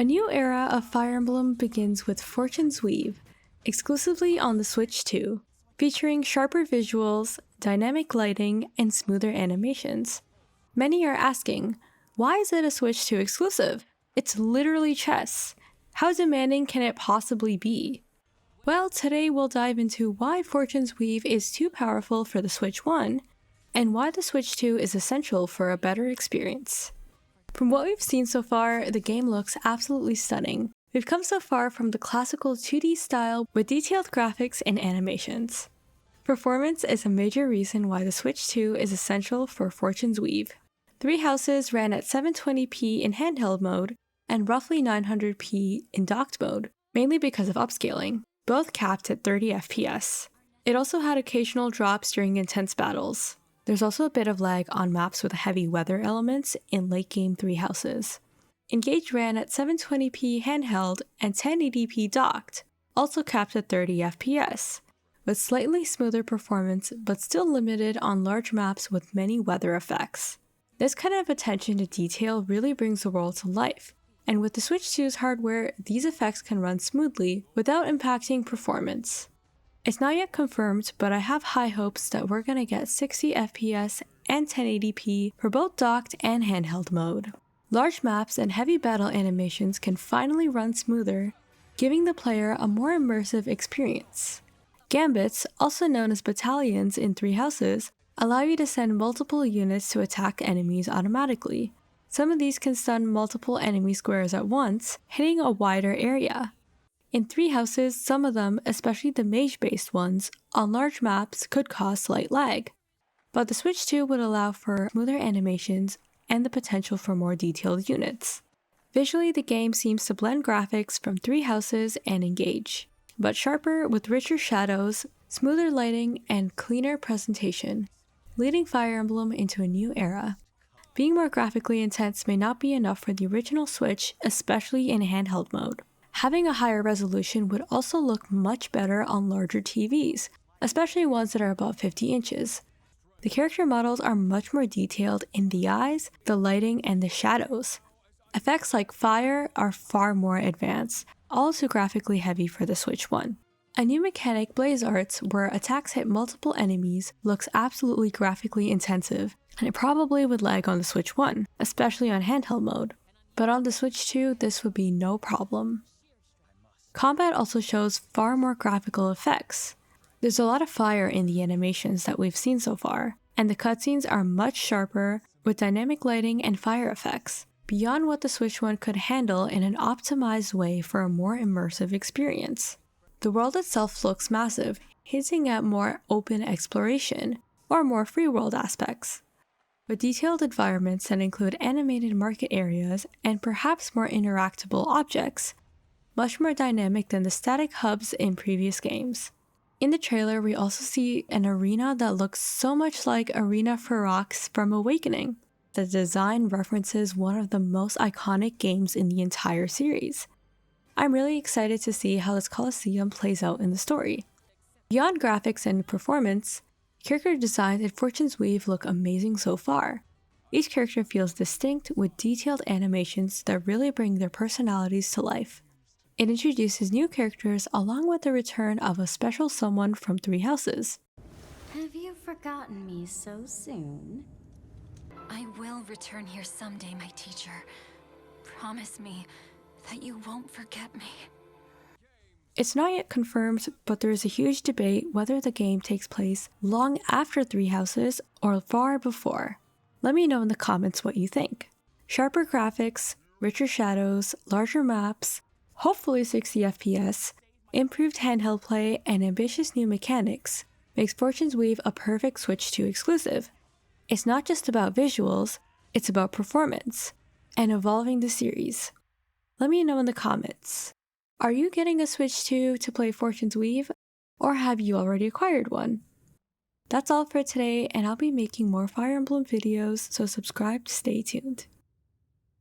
A new era of Fire Emblem begins with Fortune's Weave, exclusively on the Switch 2, featuring sharper visuals, dynamic lighting, and smoother animations. Many are asking, why is it a Switch 2 exclusive? It's literally chess. How demanding can it possibly be? Well, today we'll dive into why Fortune's Weave is too powerful for the Switch 1, and why the Switch 2 is essential for a better experience. From what we've seen so far, the game looks absolutely stunning. We've come so far from the classical 2D style with detailed graphics and animations. Performance is a major reason why the Switch 2 is essential for Fortune's Weave. 3 Houses ran at 720p in handheld mode and roughly 900p in docked mode, mainly because of upscaling, both capped at 30 FPS. It also had occasional drops during intense battles. There's also a bit of lag on maps with heavy weather elements in late-game 3 Houses. Engage ran at 720p handheld and 1080p docked, also capped at 30 FPS, with slightly smoother performance but still limited on large maps with many weather effects. This kind of attention to detail really brings the world to life, and with the Switch 2's hardware, these effects can run smoothly without impacting performance. It's not yet confirmed, but I have high hopes that we're gonna get 60 FPS and 1080p for both docked and handheld mode. Large maps and heavy battle animations can finally run smoother, giving the player a more immersive experience. Gambits, also known as battalions in 3 Houses, allow you to send multiple units to attack enemies automatically. Some of these can stun multiple enemy squares at once, hitting a wider area. In 3 Houses, some of them, especially the mage-based ones, on large maps could cause slight lag, but the Switch 2 would allow for smoother animations and the potential for more detailed units. Visually, the game seems to blend graphics from 3 Houses and Engage, but sharper with richer shadows, smoother lighting, and cleaner presentation, leading Fire Emblem into a new era. Being more graphically intense may not be enough for the original Switch, especially in handheld mode. Having a higher resolution would also look much better on larger TVs, especially ones that are about 50 inches. The character models are much more detailed in the eyes, the lighting, and the shadows. Effects like fire are far more advanced, all too graphically heavy for the Switch 1. A new mechanic, Blaze Arts, where attacks hit multiple enemies, looks absolutely graphically intensive, and it probably would lag on the Switch 1, especially on handheld mode. But on the Switch 2, this would be no problem. Combat also shows far more graphical effects. There's a lot of fire in the animations that we've seen so far, and the cutscenes are much sharper with dynamic lighting and fire effects, beyond what the Switch 1 could handle in an optimized way for a more immersive experience. The world itself looks massive, hinting at more open exploration, or more free world aspects, with detailed environments that include animated market areas and perhaps more interactable objects, much more dynamic than the static hubs in previous games. In the trailer, we also see an arena that looks so much like Arena Ferox from Awakening. The design references one of the most iconic games in the entire series. I'm really excited to see how this Colosseum plays out in the story. Beyond graphics and performance, character designs in Fortune's Weave look amazing so far. Each character feels distinct with detailed animations that really bring their personalities to life. It introduces new characters along with the return of a special someone from 3 Houses. Have you forgotten me so soon? I will return here someday, my teacher. Promise me that you won't forget me. It's not yet confirmed, but there is a huge debate whether the game takes place long after 3 Houses or far before. Let me know in the comments what you think. Sharper graphics, richer shadows, larger maps, hopefully 60 FPS, improved handheld play, and ambitious new mechanics makes Fortune's Weave a perfect Switch 2 exclusive. It's not just about visuals, it's about performance, and evolving the series. Let me know in the comments. Are you getting a Switch 2 to play Fortune's Weave, or have you already acquired one? That's all for today, and I'll be making more Fire Emblem videos, so subscribe to stay tuned.